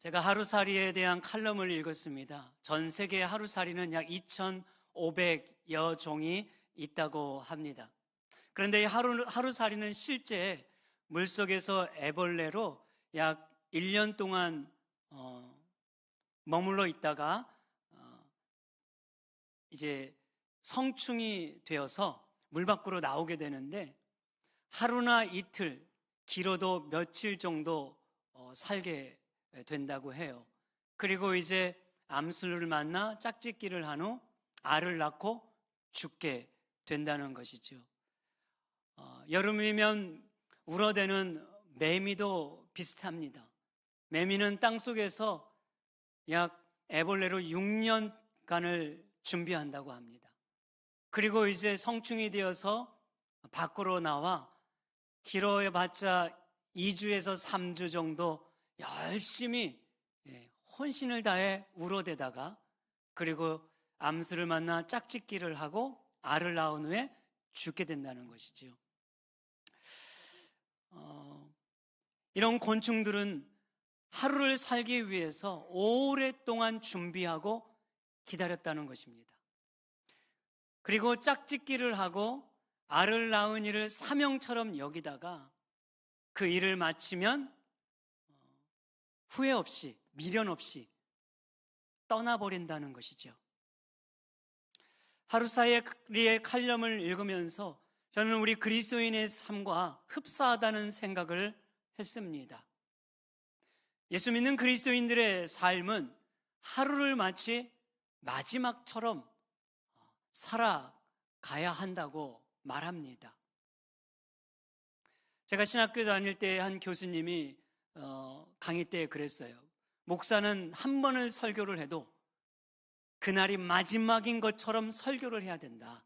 제가 하루살이에 대한 칼럼을 읽었습니다. 전 세계 하루살이는 약 2,500여 종이 있다고 합니다. 그런데 이 하루살이는 실제 물속에서 애벌레로 약 1년 동안 머물러 있다가 이제 성충이 되어서 물 밖으로 나오게 되는데 하루나 이틀, 길어도 며칠 정도 살게 된다고 해요. 그리고 이제 암술을 만나 짝짓기를 한 후 알을 낳고 죽게 된다는 것이죠. 여름이면 울어대는 매미도 비슷합니다. 매미는 땅속에서 약 애벌레로 6년간을 준비한다고 합니다. 그리고 이제 성충이 되어서 밖으로 나와 길어봤자 2주에서 3주 정도 열심히 혼신을 다해 울어대다가 그리고 암수를 만나 짝짓기를 하고 알을 낳은 후에 죽게 된다는 것이지요. 이런 곤충들은 하루를 살기 위해서 오랫동안 준비하고 기다렸다는 것입니다. 그리고 짝짓기를 하고 알을 낳은 일을 사명처럼 여기다가 그 일을 마치면 후회 없이, 미련 없이 떠나버린다는 것이죠. 하루살이의 칼럼을 읽으면서 저는 우리 그리스도인의 삶과 흡사하다는 생각을 했습니다. 예수 믿는 그리스도인들의 삶은 하루를 마치 마지막처럼 살아가야 한다고 말합니다. 제가 신학교 다닐 때 한 교수님이 강의 때 그랬어요. 목사는 한 번을 설교를 해도 그날이 마지막인 것처럼 설교를 해야 된다.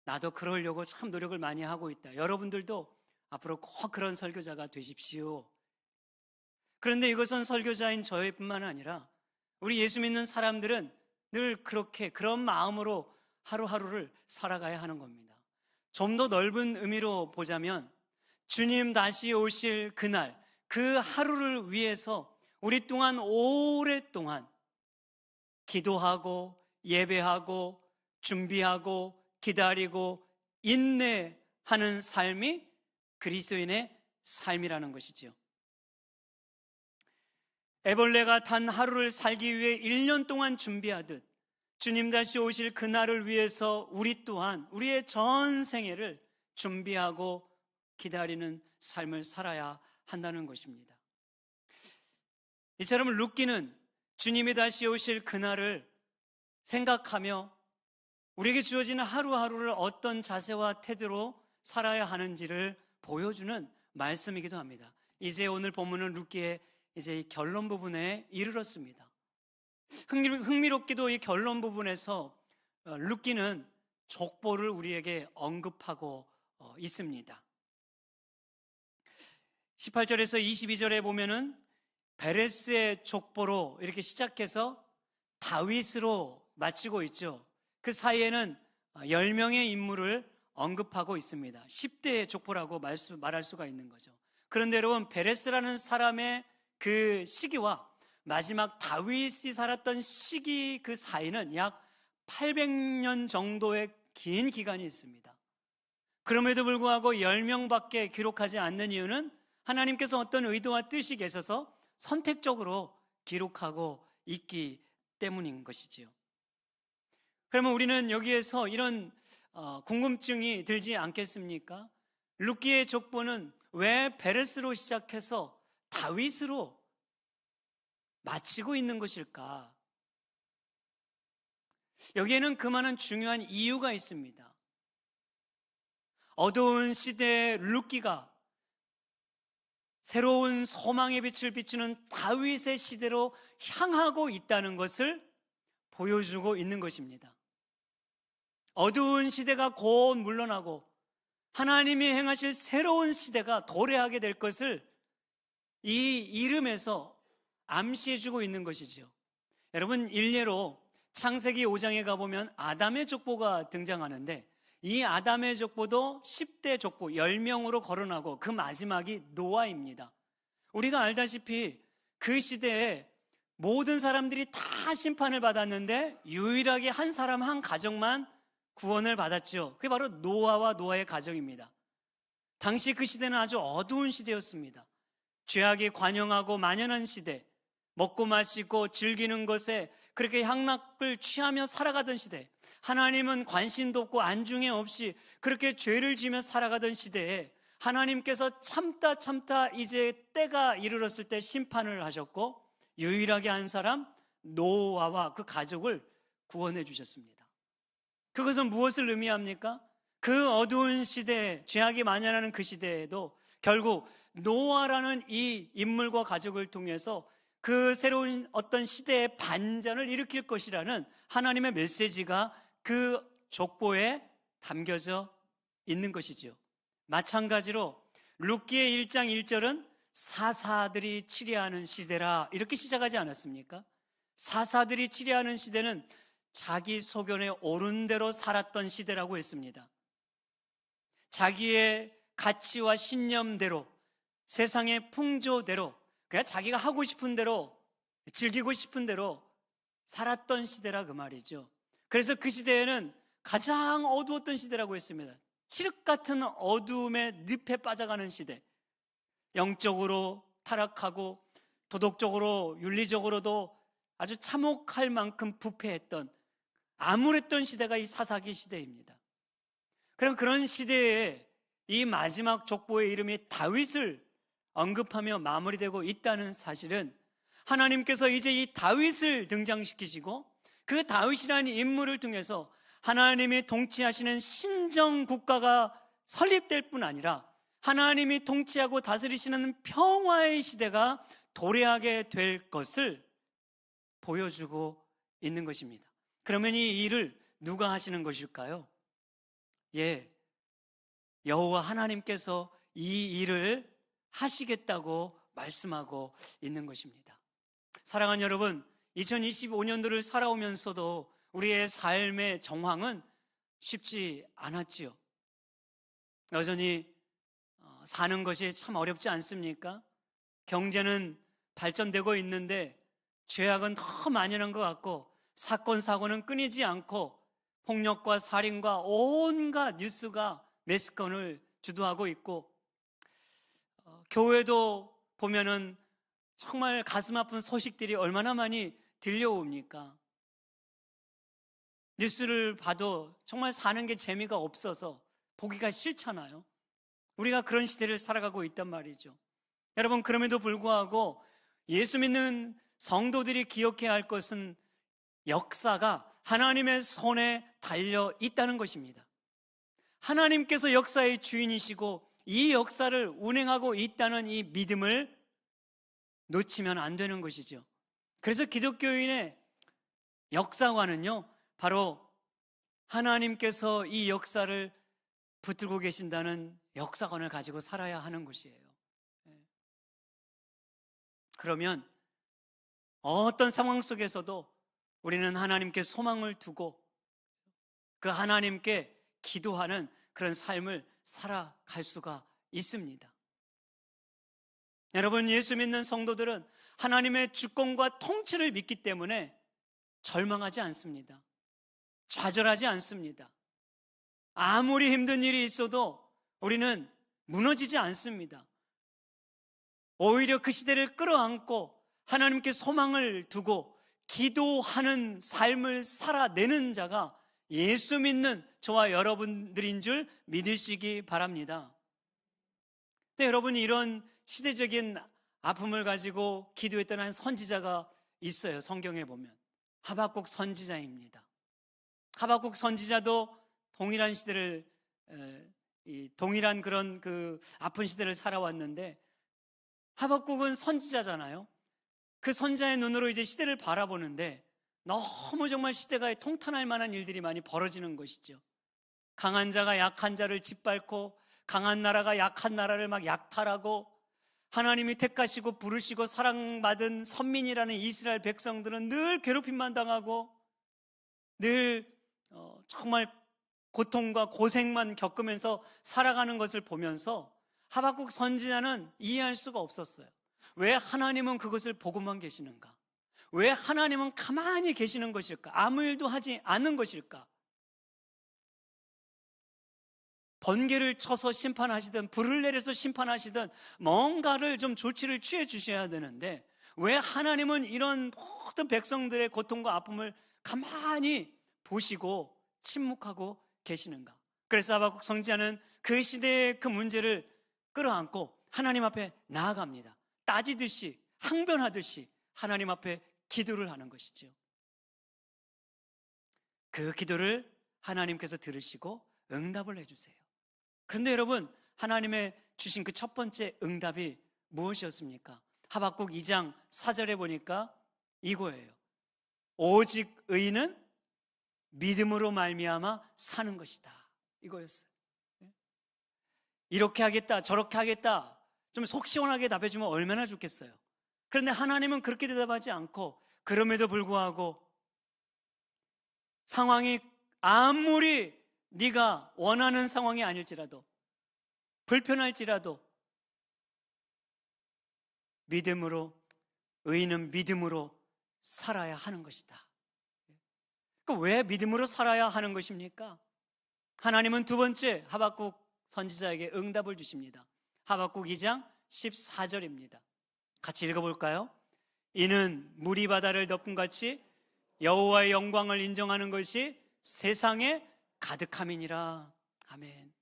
나도 그러려고 참 노력을 많이 하고 있다. 여러분들도 앞으로 꼭 그런 설교자가 되십시오. 그런데 이것은 설교자인 저뿐만 아니라 우리 예수 믿는 사람들은 늘 그렇게 그런 마음으로 하루하루를 살아가야 하는 겁니다. 좀 더 넓은 의미로 보자면 주님 다시 오실 그날, 그 하루를 위해서 우리 또한 오랫동안 기도하고 예배하고 준비하고 기다리고 인내하는 삶이 그리스도인의 삶이라는 것이지요. 애벌레가 단 하루를 살기 위해 1년 동안 준비하듯 주님 다시 오실 그날을 위해서 우리 또한 우리의 전 생애를 준비하고 기다리는 삶을 살아야 한다는 것입니다. 이처럼 룻기는 주님이 다시 오실 그날을 생각하며 우리에게 주어지는 하루하루를 어떤 자세와 태도로 살아야 하는지를 보여주는 말씀이기도 합니다. 이제 오늘 본문은 룻기의 이제 결론 부분에 이르렀습니다. 흥미롭게도 이 결론 부분에서 룻기는 족보를 우리에게 언급하고 있습니다. 18절에서 22절에 보면은 베레스의 족보로 이렇게 시작해서 다윗으로 마치고 있죠. 그 사이에는 10명의 인물을 언급하고 있습니다. 10대의 족보라고 말할 수가 있는 거죠. 그런데 여러분, 베레스라는 사람의 그 시기와 마지막 다윗이 살았던 시기 그 사이는 약 800년 정도의 긴 기간이 있습니다. 그럼에도 불구하고 10명밖에 기록하지 않는 이유는 하나님께서 어떤 의도와 뜻이 계셔서 선택적으로 기록하고 있기 때문인 것이지요. 그러면 우리는 여기에서 이런 궁금증이 들지 않겠습니까? 룻기의 족보는 왜 베레스로 시작해서 다윗으로 마치고 있는 것일까? 여기에는 그만한 중요한 이유가 있습니다. 어두운 시대의 룻기가 새로운 소망의 빛을 비추는 다윗의 시대로 향하고 있다는 것을 보여주고 있는 것입니다. 어두운 시대가 곧 물러나고 하나님이 행하실 새로운 시대가 도래하게 될 것을 이 이름에서 암시해주고 있는 것이죠. 여러분, 일례로 창세기 5장에 가보면 아담의 족보가 등장하는데 이 아담의 족보도 10대 족보 10명으로 거론하고 그 마지막이 노아입니다. 우리가 알다시피 그 시대에 모든 사람들이 다 심판을 받았는데 유일하게 한 사람 한 가정만 구원을 받았죠. 그게 바로 노아와 노아의 가정입니다. 당시 그 시대는 아주 어두운 시대였습니다. 죄악이 관영하고 만연한 시대, 먹고 마시고 즐기는 것에 그렇게 향락을 취하며 살아가던 시대, 하나님은 관심도 없고 안중에 없이 그렇게 죄를 지며 살아가던 시대에 하나님께서 참다 이제 때가 이르렀을 때 심판을 하셨고 유일하게 한 사람 노아와 그 가족을 구원해 주셨습니다. 그것은 무엇을 의미합니까? 그 어두운 시대, 죄악이 만연하는 그 시대에도 결국 노아라는 이 인물과 가족을 통해서 그 새로운 어떤 시대의 반전을 일으킬 것이라는 하나님의 메시지가 그 족보에 담겨져 있는 것이지요. 마찬가지로 룻기의 1장 1절은 사사들이 치리하는 시대라 이렇게 시작하지 않았습니까? 사사들이 치리하는 시대는 자기 소견에 옳은 대로 살았던 시대라고 했습니다. 자기의 가치와 신념대로, 세상의 풍조대로, 그냥 자기가 하고 싶은 대로, 즐기고 싶은 대로 살았던 시대라 그 말이죠. 그래서 그 시대에는 가장 어두웠던 시대라고 했습니다. 칠흑 같은 어두움의 늪에 빠져가는 시대, 영적으로 타락하고 도덕적으로 윤리적으로도 아주 참혹할 만큼 부패했던 암울했던 시대가 이 사사기 시대입니다. 그럼 그런 시대에 이 마지막 족보의 이름이 다윗을 언급하며 마무리되고 있다는 사실은 하나님께서 이제 이 다윗을 등장시키시고 그 다윗이라는 인물을 통해서 하나님이 통치하시는 신정 국가가 설립될 뿐 아니라 하나님이 통치하고 다스리시는 평화의 시대가 도래하게 될 것을 보여주고 있는 것입니다. 그러면 이 일을 누가 하시는 것일까요? 여호와 하나님께서 이 일을 하시겠다고 말씀하고 있는 것입니다. 사랑하는 여러분, 2025년도를 살아오면서도 우리의 삶의 정황은 쉽지 않았지요. 여전히 사는 것이 참 어렵지 않습니까? 경제는 발전되고 있는데 죄악은 더 만연한 것 같고 사건 사고는 끊이지 않고 폭력과 살인과 온갖 뉴스가 매스건을 주도하고 있고 교회도 보면은 정말 가슴 아픈 소식들이 얼마나 많이 들려옵니까? 뉴스를 봐도 정말 사는 게 재미가 없어서 보기가 싫잖아요. 우리가 그런 시대를 살아가고 있단 말이죠. 여러분, 그럼에도 불구하고 예수 믿는 성도들이 기억해야 할 것은 역사가 하나님의 손에 달려 있다는 것입니다. 하나님께서 역사의 주인이시고 이 역사를 운행하고 있다는 이 믿음을 놓치면 안 되는 것이죠. 그래서 기독교인의 역사관은요, 바로 하나님께서 이 역사를 붙들고 계신다는 역사관을 가지고 살아야 하는 것이에요. 그러면 어떤 상황 속에서도 우리는 하나님께 소망을 두고 그 하나님께 기도하는 그런 삶을 살아갈 수가 있습니다. 여러분, 예수 믿는 성도들은 하나님의 주권과 통치를 믿기 때문에 절망하지 않습니다. 좌절하지 않습니다. 아무리 힘든 일이 있어도 우리는 무너지지 않습니다. 오히려 그 시대를 끌어안고 하나님께 소망을 두고 기도하는 삶을 살아내는 자가 예수 믿는 저와 여러분들인 줄 믿으시기 바랍니다. 근데 여러분이 이런 시대적인 아픔을 가지고 기도했던 한 선지자가 있어요. 성경에 보면 하박국 선지자입니다. 하박국 선지자도 동일한 시대를 동일한 그런 그 아픈 시대를 살아왔는데 하박국은 선지자잖아요. 그 선지자의 눈으로 이제 시대를 바라보는데 너무 정말 시대가 통탄할 만한 일들이 많이 벌어지는 것이죠. 강한 자가 약한 자를 짓밟고 강한 나라가 약한 나라를 막 약탈하고 하나님이 택하시고 부르시고 사랑받은 선민이라는 이스라엘 백성들은 늘 괴롭힘만 당하고 늘 정말 고통과 고생만 겪으면서 살아가는 것을 보면서 하박국 선지자는 이해할 수가 없었어요. 왜 하나님은 그것을 보고만 계시는가? 왜 하나님은 가만히 계시는 것일까? 아무 일도 하지 않는 것일까? 번개를 쳐서 심판하시든 불을 내려서 심판하시든 뭔가를 좀 조치를 취해 주셔야 되는데 왜 하나님은 이런 모든 백성들의 고통과 아픔을 가만히 보시고 침묵하고 계시는가? 그래서 하박국 선지자는 그 시대의 그 문제를 끌어안고 하나님 앞에 나아갑니다. 따지듯이 항변하듯이 하나님 앞에 기도를 하는 것이죠. 그 기도를 하나님께서 들으시고 응답을 해주세요. 그런데 여러분, 하나님의 주신 그 첫 번째 응답이 무엇이었습니까? 하박국 2장 4절에 보니까 이거예요. 오직 의인은 믿음으로 말미암아 사는 것이다. 이거였어요. 이렇게 하겠다, 저렇게 하겠다, 좀 속 시원하게 답해주면 얼마나 좋겠어요. 그런데 하나님은 그렇게 대답하지 않고, 그럼에도 불구하고 상황이 아무리 네가 원하는 상황이 아닐지라도, 불편할지라도 믿음으로, 의인은 믿음으로 살아야 하는 것이다. 왜 믿음으로 살아야 하는 것입니까? 하나님은 두 번째 하박국 선지자에게 응답을 주십니다. 하박국 2장 14절입니다. 같이 읽어볼까요? 이는 물이 바다를 덮음같이 여호와의 영광을 인정하는 것이 세상에 가득함이니라. 아멘.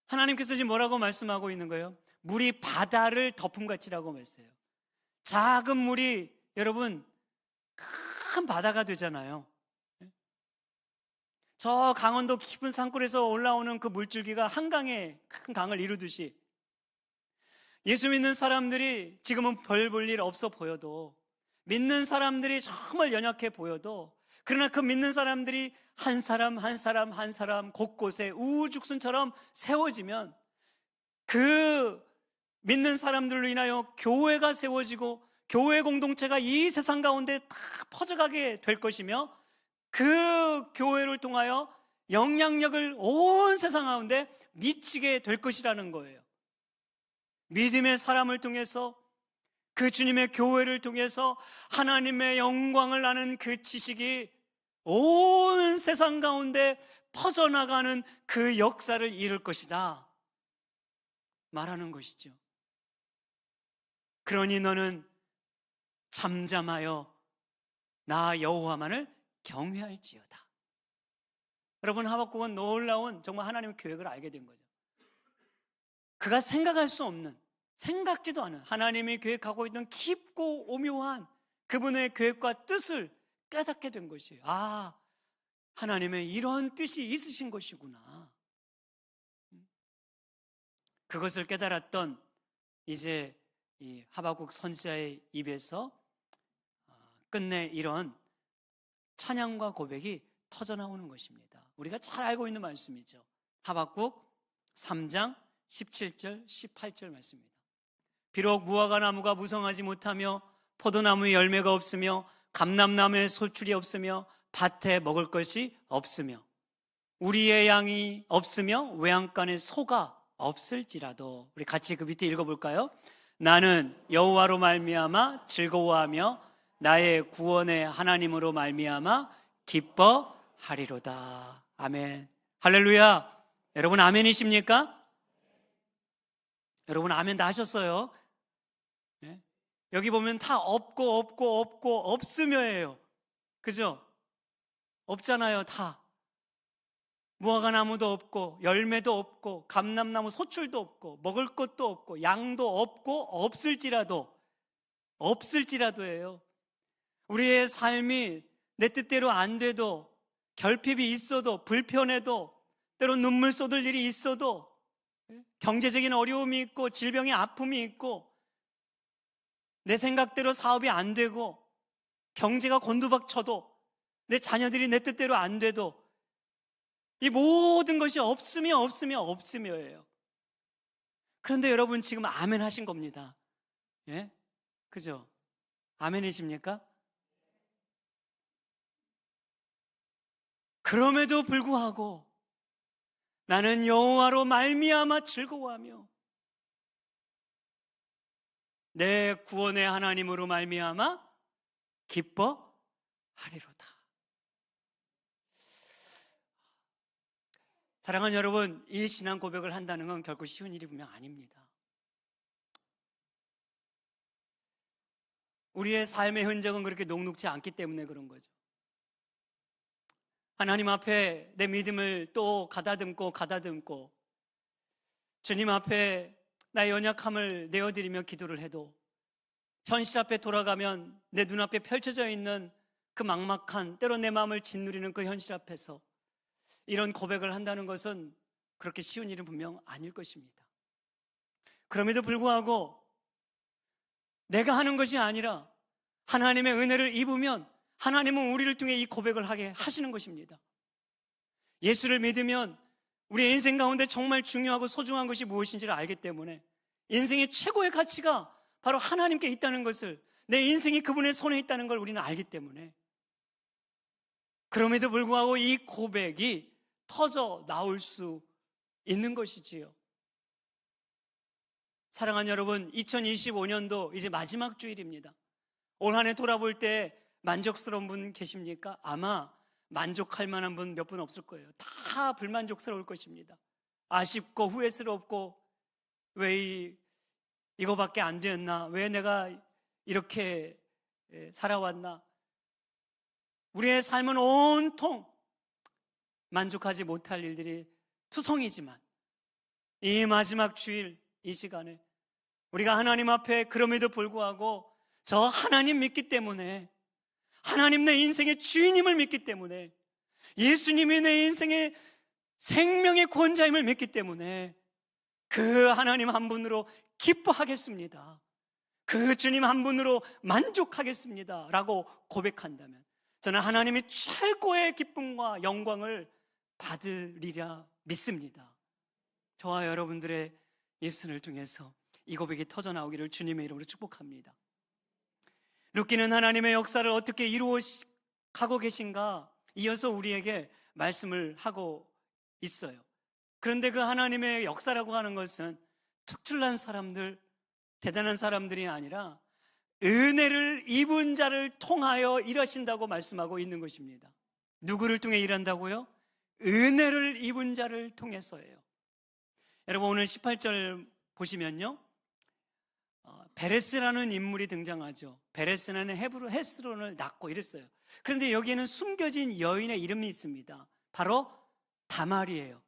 하나님께서 지금 뭐라고 말씀하고 있는 거예요? 물이 바다를 덮음같이라고 했어요. 작은 물이 여러분 큰 바다가 되잖아요. 저 강원도 깊은 산골에서 올라오는 그 물줄기가 한강에 큰 강을 이루듯이 예수 믿는 사람들이 지금은 별 볼 일 없어 보여도, 믿는 사람들이 정말 연약해 보여도, 그러나 그 믿는 사람들이 한 사람 한 사람 한 사람 곳곳에 우후죽순처럼 세워지면 그 믿는 사람들로 인하여 교회가 세워지고 교회 공동체가 이 세상 가운데 다 퍼져가게 될 것이며, 그 교회를 통하여 영향력을 온 세상 가운데 미치게 될 것이라는 거예요. 믿음의 사람을 통해서, 그 주님의 교회를 통해서 하나님의 영광을 아는 그 지식이 온 세상 가운데 퍼져나가는 그 역사를 이룰 것이다 말하는 것이죠. 그러니 너는 잠잠하여 나 여호와만을 경외할지어다. 여러분, 하박국은 놀라운 정말 하나님의 계획을 알게 된 거죠. 그가 생각할 수 없는, 생각지도 않은 하나님이 계획하고 있던 깊고 오묘한 그분의 계획과 뜻을 깨닫게 된 것이에요. 아, 하나님의 이런 뜻이 있으신 것이구나. 그것을 깨달았던 이제 이 하박국 선지자의 입에서 끝내 이런 찬양과 고백이 터져나오는 것입니다. 우리가 잘 알고 있는 말씀이죠. 하박국 3장 17절 18절 말씀입니다. 비록 무화과 나무가 무성하지 못하며 포도나무에 열매가 없으며 감람나무에 솔출이 없으며 밭에 먹을 것이 없으며 우리의 양이 없으며 외양간에 소가 없을지라도, 우리 같이 그 밑에 읽어볼까요? 나는 여호와로 말미암아 즐거워하며 나의 구원의 하나님으로 말미암아 기뻐하리로다. 아멘. 할렐루야. 여러분 아멘이십니까? 여러분 아멘 다 하셨어요? 네? 여기 보면 다 없고 없으며예요. 그죠? 없잖아요. 다 무화과 나무도 없고 열매도 없고 감람나무 소출도 없고 먹을 것도 없고 양도 없고 없을지라도예요. 우리의 삶이 내 뜻대로 안 돼도, 결핍이 있어도, 불편해도, 때로 눈물 쏟을 일이 있어도, 경제적인 어려움이 있고 질병의 아픔이 있고 내 생각대로 사업이 안 되고 경제가 곤두박쳐도, 내 자녀들이 내 뜻대로 안 돼도, 이 모든 것이 없으며예요. 그런데 여러분 지금 아멘 하신 겁니다. 예? 그죠? 아멘이십니까? 그럼에도 불구하고 나는 여호와로 말미암아 즐거워하며 내 구원의 하나님으로 말미암아 기뻐하리로다. 사랑하는 여러분, 이 신앙 고백을 한다는 건 결코 쉬운 일이 분명 아닙니다. 우리의 삶의 흔적은 그렇게 녹록지 않기 때문에 그런 거죠. 하나님 앞에 내 믿음을 또 가다듬고 주님 앞에 나의 연약함을 내어드리며 기도를 해도 현실 앞에 돌아가면 내 눈앞에 펼쳐져 있는 그 막막한, 때로 내 마음을 짓누리는 그 현실 앞에서 이런 고백을 한다는 것은 그렇게 쉬운 일은 분명 아닐 것입니다. 그럼에도 불구하고 내가 하는 것이 아니라 하나님의 은혜를 입으면 하나님은 우리를 통해 이 고백을 하게 하시는 것입니다. 예수를 믿으면 우리의 인생 가운데 정말 중요하고 소중한 것이 무엇인지를 알기 때문에 인생의 최고의 가치가 바로 하나님께 있다는 것을, 내 인생이 그분의 손에 있다는 걸 우리는 알기 때문에, 그럼에도 불구하고 이 고백이 터져 나올 수 있는 것이지요. 사랑하는 여러분, 2025년도 이제 마지막 주일입니다. 올 한 해 돌아볼 때 만족스러운 분 계십니까? 아마 만족할 만한 분 몇 분 없을 거예요. 다 불만족스러울 것입니다. 아쉽고 후회스럽고 왜 이거밖에 안 되었나? 왜 내가 이렇게 살아왔나? 우리의 삶은 온통 만족하지 못할 일들이 투성이지만 이 마지막 주일, 이 시간에 우리가 하나님 앞에 그럼에도 불구하고 저 하나님 믿기 때문에, 하나님 내 인생의 주인임을 믿기 때문에, 예수님이 내 인생의 생명의 구원자임을 믿기 때문에 그 하나님 한 분으로 기뻐하겠습니다. 그 주님 한 분으로 만족하겠습니다 라고 고백한다면 저는 하나님의 최고의 기쁨과 영광을 받으리라 믿습니다. 저와 여러분들의 입술을 통해서 이 고백이 터져나오기를 주님의 이름으로 축복합니다. 루키는 하나님의 역사를 어떻게 이루어가고 계신가 이어서 우리에게 말씀을 하고 있어요. 그런데 그 하나님의 역사라고 하는 것은 특출난 사람들, 대단한 사람들이 아니라 은혜를 입은 자를 통하여 일하신다고 말씀하고 있는 것입니다. 누구를 통해 일한다고요? 은혜를 입은 자를 통해서예요. 여러분, 오늘 18절 보시면요, 베레스라는 인물이 등장하죠. 베레스는 헤브로 헤스론을 낳고 이랬어요. 그런데 여기에는 숨겨진 여인의 이름이 있습니다. 바로 다말이에요.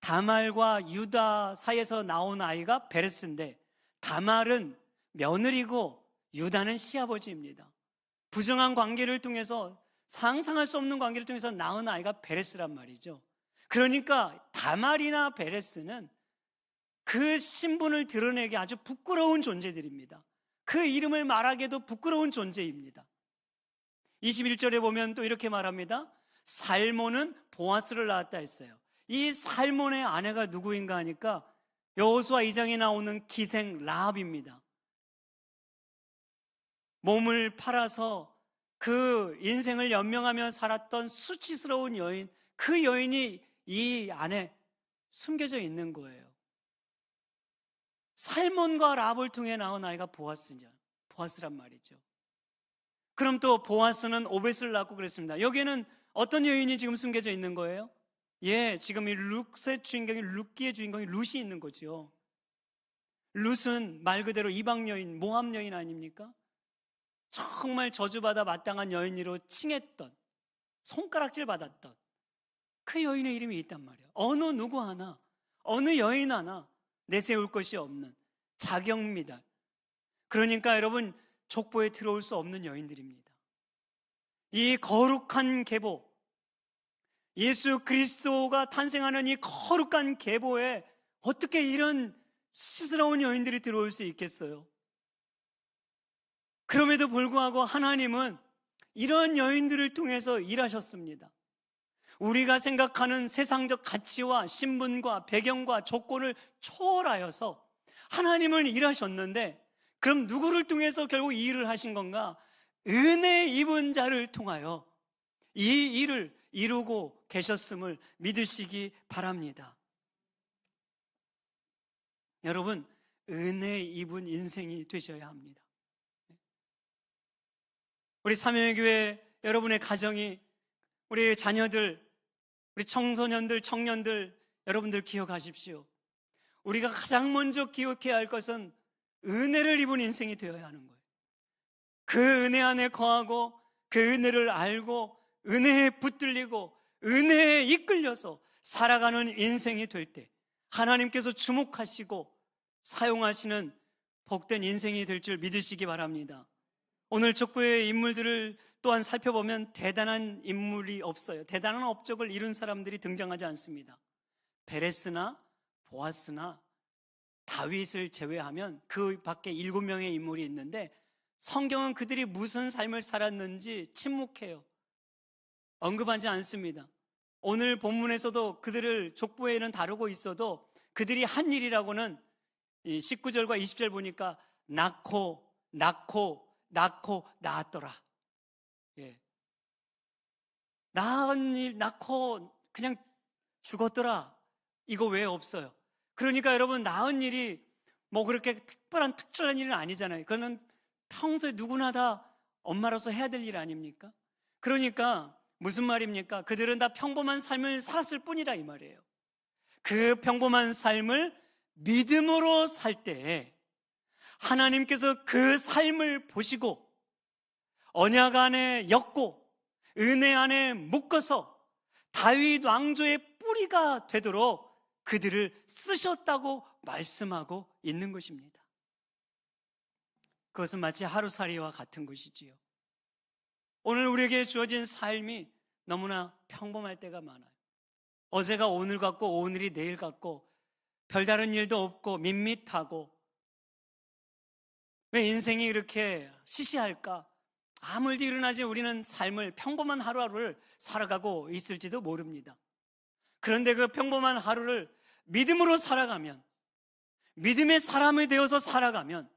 다말과 유다 사이에서 나온 아이가 베레스인데, 다말은 며느리고 유다는 시아버지입니다. 부정한 관계를 통해서, 상상할 수 없는 관계를 통해서 낳은 아이가 베레스란 말이죠. 그러니까 다말이나 베레스는 그 신분을 드러내기 아주 부끄러운 존재들입니다. 그 이름을 말하기에도 부끄러운 존재입니다. 21절에 보면 또 이렇게 말합니다. 살몬은 보아스를 낳았다 했어요. 이 살몬의 아내가 누구인가 하니까 여호수아 2장에 나오는 기생 라합입니다. 몸을 팔아서 그 인생을 연명하며 살았던 수치스러운 여인, 그 여인이 이 안에 숨겨져 있는 거예요. 살몬과 라합을 통해 나온 아이가 보아스란 말이죠. 그럼 또 보아스는 오벳을 낳고 그랬습니다. 여기에는 어떤 여인이 지금 숨겨져 있는 거예요? 지금 이 룻의 주인공이, 룻기의 주인공이 룻이 있는 거죠. 룻은 말 그대로 이방 여인, 모함 여인 아닙니까? 정말 저주받아 마땅한 여인으로 칭했던, 손가락질 받았던 그 여인의 이름이 있단 말이에요. 어느 누구 하나, 어느 여인 하나 내세울 것이 없는 자경미달. 그러니까 여러분, 족보에 들어올 수 없는 여인들입니다. 이 거룩한 계보, 예수 그리스도가 탄생하는 이 거룩한 계보에 어떻게 이런 수치스러운 여인들이 들어올 수 있겠어요? 그럼에도 불구하고 하나님은 이런 여인들을 통해서 일하셨습니다. 우리가 생각하는 세상적 가치와 신분과 배경과 조건을 초월하여서 하나님은 일하셨는데, 그럼 누구를 통해서 결국 이 일을 하신 건가? 은혜 입은 자를 통하여 이 일을 이루고 계셨음을 믿으시기 바랍니다. 여러분, 은혜 입은 인생이 되셔야 합니다. 우리 사명교회 여러분의 가정이, 우리 자녀들, 우리 청소년들, 청년들, 여러분들 기억하십시오. 우리가 가장 먼저 기억해야 할 것은 은혜를 입은 인생이 되어야 하는 거예요. 그 은혜 안에 거하고 그 은혜를 알고 은혜에 붙들리고 은혜에 이끌려서 살아가는 인생이 될 때 하나님께서 주목하시고 사용하시는 복된 인생이 될 줄 믿으시기 바랍니다. 오늘 족보의 인물들을 또한 살펴보면 대단한 인물이 없어요. 대단한 업적을 이룬 사람들이 등장하지 않습니다. 베레스나 보아스나 다윗을 제외하면 그 밖에 7명의 인물이 있는데 성경은 그들이 무슨 삶을 살았는지 침묵해요. 언급하지 않습니다. 오늘 본문에서도 그들을 족보에는 다루고 있어도 그들이 한 일이라고는 19절과 20절 보니까 낳고 낳았더라. 예. 낳고 그냥 죽었더라. 이거 왜 없어요? 그러니까 여러분, 낳은 일이 뭐 그렇게 특별한 일은 아니잖아요. 그거는 평소에 누구나 다 엄마로서 해야 될 일 아닙니까? 그러니까 무슨 말입니까? 그들은 다 평범한 삶을 살았을 뿐이라 이 말이에요. 그 평범한 삶을 믿음으로 살 때 하나님께서 그 삶을 보시고 언약 안에 엮고 은혜 안에 묶어서 다윗 왕조의 뿌리가 되도록 그들을 쓰셨다고 말씀하고 있는 것입니다. 그것은 마치 하루살이와 같은 것이지요. 오늘 우리에게 주어진 삶이 너무나 평범할 때가 많아요. 어제가 오늘 같고 오늘이 내일 같고 별다른 일도 없고 밋밋하고, 왜 인생이 이렇게 시시할까? 아무 일도 일어나지 우리는 삶을, 평범한 하루하루를 살아가고 있을지도 모릅니다. 그런데 그 평범한 하루를 믿음으로 살아가면, 믿음의 사람이 되어서 살아가면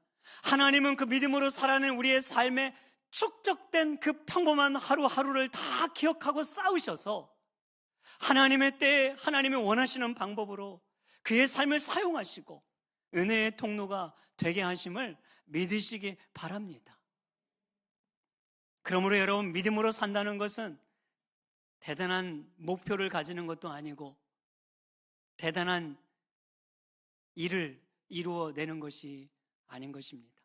하나님은 그 믿음으로 살아가는 우리의 삶에 축적된 그 평범한 하루하루를 다 기억하고 쌓으셔서 하나님의 때에 하나님이 원하시는 방법으로 그의 삶을 사용하시고 은혜의 통로가 되게 하심을 믿으시기 바랍니다. 그러므로 여러분, 믿음으로 산다는 것은 대단한 목표를 가지는 것도 아니고 대단한 일을 이루어내는 것이 아닌 것입니다.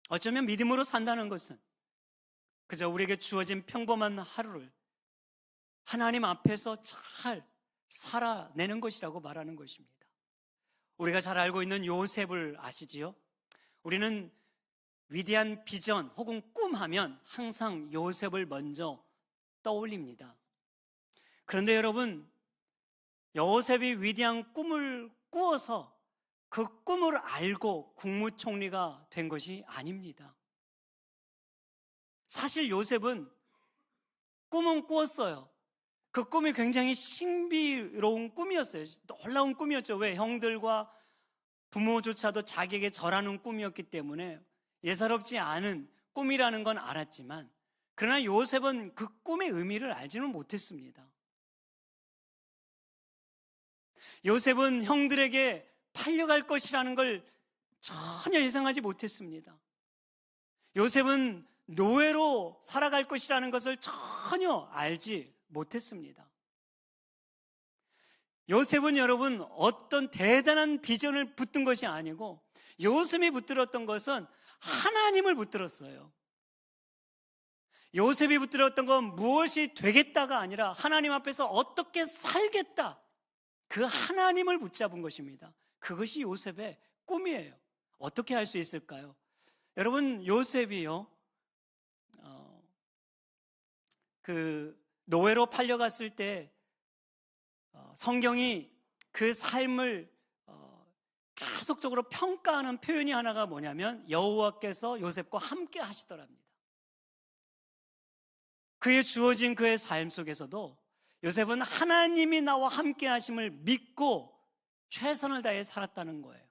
어쩌면 믿음으로 산다는 것은 그저 우리에게 주어진 평범한 하루를 하나님 앞에서 잘 살아내는 것이라고 말하는 것입니다. 우리가 잘 알고 있는 요셉을 아시지요? 우리는 위대한 비전 혹은 꿈 하면 항상 요셉을 먼저 떠올립니다. 그런데 여러분, 요셉이 위대한 꿈을 꾸어서 그 꿈을 알고 국무총리가 된 것이 아닙니다. 사실 요셉은 꿈은 꾸었어요. 그 꿈이 굉장히 신비로운 꿈이었어요. 놀라운 꿈이었죠. 왜? 형들과 부모조차도 자기에게 절하는 꿈이었기 때문에 예사롭지 않은 꿈이라는 건 알았지만, 그러나 요셉은 그 꿈의 의미를 알지는 못했습니다. 요셉은 형들에게 팔려갈 것이라는 걸 전혀 예상하지 못했습니다. 요셉은 노예로 살아갈 것이라는 것을 전혀 알지 못했습니다. 요셉은 여러분, 어떤 대단한 비전을 붙든 것이 아니고 요셉이 붙들었던 것은 하나님을 붙들었어요. 요셉이 붙들었던 건 무엇이 되겠다가 아니라 하나님 앞에서 어떻게 살겠다, 그 하나님을 붙잡은 것입니다. 그것이 요셉의 꿈이에요. 어떻게 할 수 있을까요? 여러분, 요셉이요, 그 노예로 팔려갔을 때 성경이 그 삶을 계속적으로 평가하는 표현이 하나가 뭐냐면 여호와께서 요셉과 함께 하시더랍니다. 그의 주어진 그의 삶 속에서도 요셉은 하나님이 나와 함께 하심을 믿고 최선을 다해 살았다는 거예요.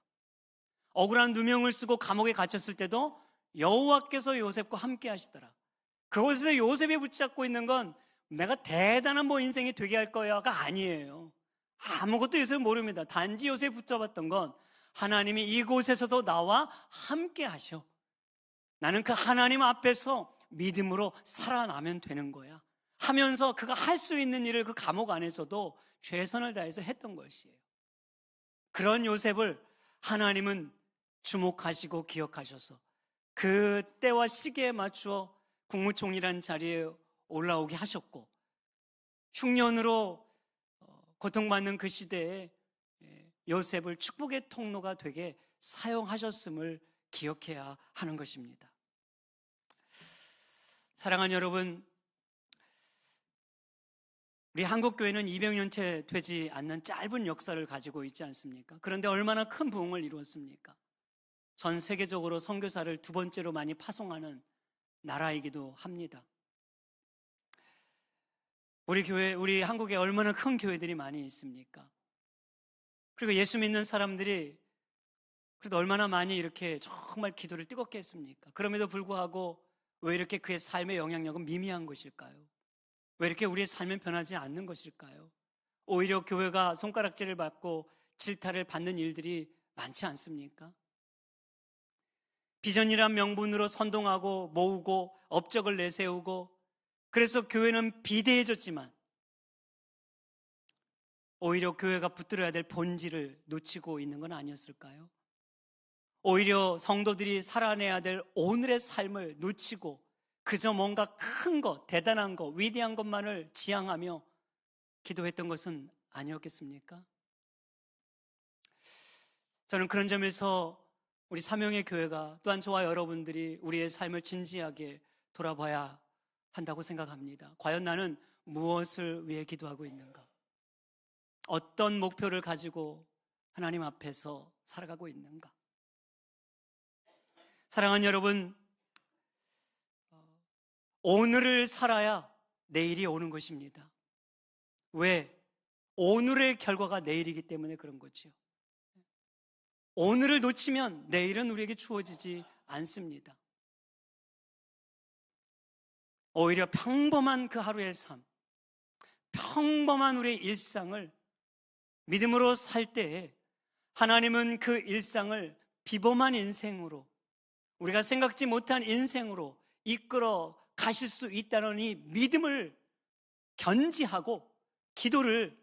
억울한 누명을 쓰고 감옥에 갇혔을 때도 여호와께서 요셉과 함께 하시더라. 그곳에서 요셉이 붙잡고 있는 건 내가 대단한 인생이 되게 할 거야가 아니에요. 아무것도 요셉은 모릅니다. 단지 요셉이 붙잡았던 건 하나님이 이곳에서도 나와 함께 하셔. 나는 그 하나님 앞에서 믿음으로 살아나면 되는 거야 하면서 그가 할 수 있는 일을 그 감옥 안에서도 최선을 다해서 했던 것이에요. 그런 요셉을 하나님은 주목하시고 기억하셔서 그 때와 시기에 맞추어 국무총리란 자리에 올라오게 하셨고, 흉년으로 고통받는 그 시대에 요셉을 축복의 통로가 되게 사용하셨음을 기억해야 하는 것입니다. 사랑하는 여러분, 우리 한국교회는 200년째 되지 않는 짧은 역사를 가지고 있지 않습니까? 그런데 얼마나 큰 부흥을 이루었습니까? 전 세계적으로 선교사를 두 번째로 많이 파송하는 나라이기도 합니다. 우리 한국에 얼마나 큰 교회들이 많이 있습니까? 그리고 예수 믿는 사람들이 그래도 얼마나 많이 이렇게 정말 기도를 뜨겁게 했습니까? 그럼에도 불구하고 왜 이렇게 그의 삶의 영향력은 미미한 것일까요? 왜 이렇게 우리의 삶은 변하지 않는 것일까요? 오히려 교회가 손가락질을 받고 질타를 받는 일들이 많지 않습니까? 비전이란 명분으로 선동하고 모으고 업적을 내세우고, 그래서 교회는 비대해졌지만 오히려 교회가 붙들어야 될 본질을 놓치고 있는 건 아니었을까요? 오히려 성도들이 살아내야 될 오늘의 삶을 놓치고 그저 뭔가 큰 것, 대단한 것, 위대한 것만을 지향하며 기도했던 것은 아니었겠습니까? 저는 그런 점에서 우리 사명의 교회가, 또한 저와 여러분들이 우리의 삶을 진지하게 돌아봐야 한다고 생각합니다. 과연 나는 무엇을 위해 기도하고 있는가? 어떤 목표를 가지고 하나님 앞에서 살아가고 있는가? 사랑하는 여러분, 오늘을 살아야 내일이 오는 것입니다. 왜? 오늘의 결과가 내일이기 때문에 그런 거지요. 오늘을 놓치면 내일은 우리에게 주어지지 않습니다. 오히려 평범한 그 하루의 삶, 평범한 우리의 일상을 믿음으로 살 때에 하나님은 그 일상을 비범한 인생으로, 우리가 생각지 못한 인생으로 이끌어 가실 수 있다는 이 믿음을 견지하고 기도를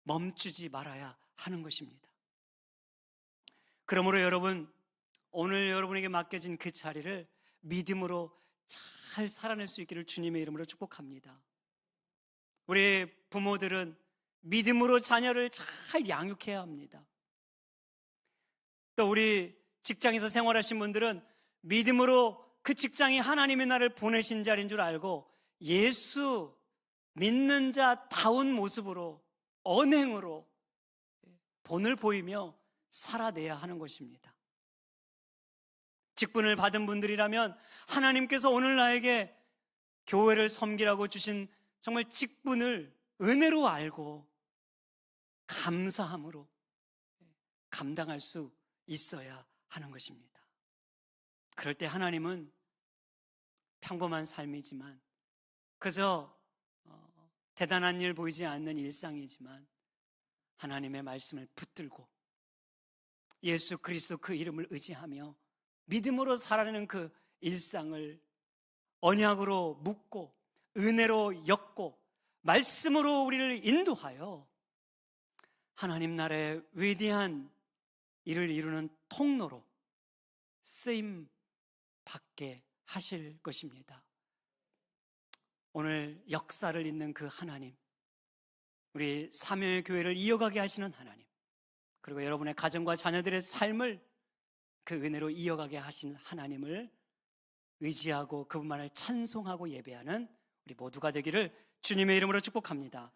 멈추지 말아야 하는 것입니다. 그러므로 여러분, 오늘 여러분에게 맡겨진 그 자리를 믿음으로 잘 살아낼 수 있기를 주님의 이름으로 축복합니다. 우리 부모들은 믿음으로 자녀를 잘 양육해야 합니다. 또 우리 직장에서 생활하신 분들은 믿음으로 그 직장이 하나님의 나를 보내신 자리인 줄 알고 예수 믿는 자다운 모습으로, 언행으로 본을 보이며 살아내야 하는 것입니다. 직분을 받은 분들이라면 하나님께서 오늘 나에게 교회를 섬기라고 주신 정말 직분을 은혜로 알고 감사함으로 감당할 수 있어야 하는 것입니다. 그럴 때 하나님은 평범한 삶이지만, 그저 대단한 일 보이지 않는 일상이지만 하나님의 말씀을 붙들고 예수 그리스도 그 이름을 의지하며 믿음으로 살아내는 그 일상을 언약으로 묻고 은혜로 엮고 말씀으로 우리를 인도하여 하나님 나라의 위대한 일을 이루는 통로로 쓰임 받게 하실 것입니다. 오늘 역사를 잇는 그 하나님, 우리 사명의 교회를 이어가게 하시는 하나님, 그리고 여러분의 가정과 자녀들의 삶을 그 은혜로 이어가게 하신 하나님을 의지하고 그분만을 찬송하고 예배하는 우리 모두가 되기를 주님의 이름으로 축복합니다.